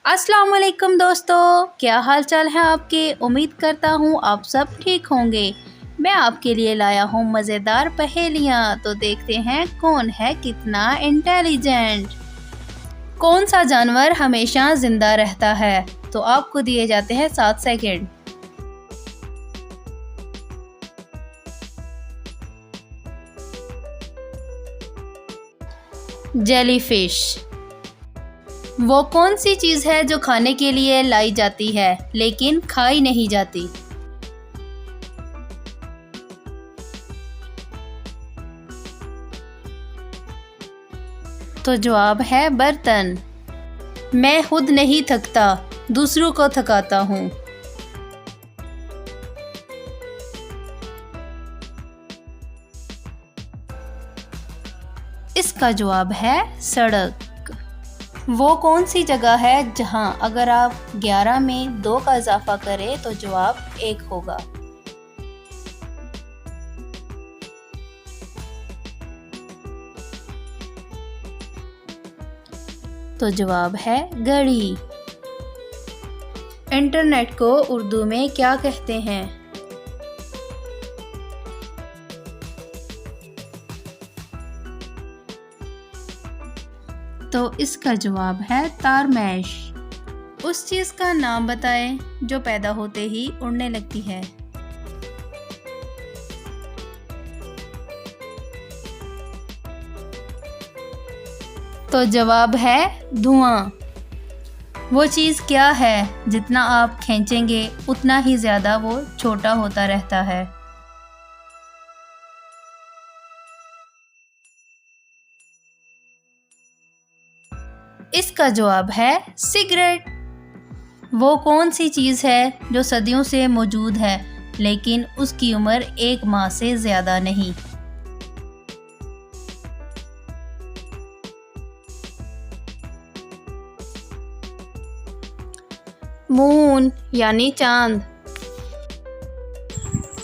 अस्सलाम वालेकुम दोस्तों, क्या हाल चाल है आपके। उम्मीद करता हूँ आप सब ठीक होंगे। मैं आपके लिए लाया हूँ मज़ेदार पहेलियाँ। तो देखते हैं कौन है कितना इंटेलिजेंट। कौन सा जानवर हमेशा ज़िंदा रहता है। तो आपको दिए जाते हैं 7 सेकंड। जेलीफिश। वो कौन सी चीज़ है जो खाने के लिए लाई जाती है लेकिन खाई नहीं जाती। तो जवाब है बर्तन। मैं खुद नहीं थकता, दूसरों को थकाता हूँ। इसका जवाब है सड़क। वो कौन सी जगह है जहां अगर आप 11 में 2 का इजाफा करें तो जवाब 1 होगा। तो जवाब है घड़ी। इंटरनेट को उर्दू में क्या कहते हैं। तो इसका जवाब है तारमैश। उस चीज़ का नाम बताएं जो पैदा होते ही उड़ने लगती है। तो जवाब है धुआं। वो चीज़ क्या है जितना आप खींचेंगे उतना ही ज़्यादा वो छोटा होता रहता है। इसका जवाब है सिगरेट। वो कौन सी चीज़ है जो सदियों से मौजूद है लेकिन उसकी उम्र 1 माह से ज़्यादा नहीं। मून यानी चांद।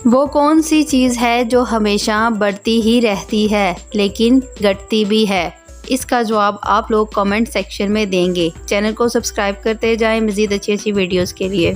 वो कौन सी चीज़ है जो हमेशा बढ़ती ही रहती है लेकिन घटती भी है। इसका जवाब आप लोग कमेंट सेक्शन में देंगे। चैनल को सब्सक्राइब करते जाएं मज़ीद अच्छी वीडियोस के लिए।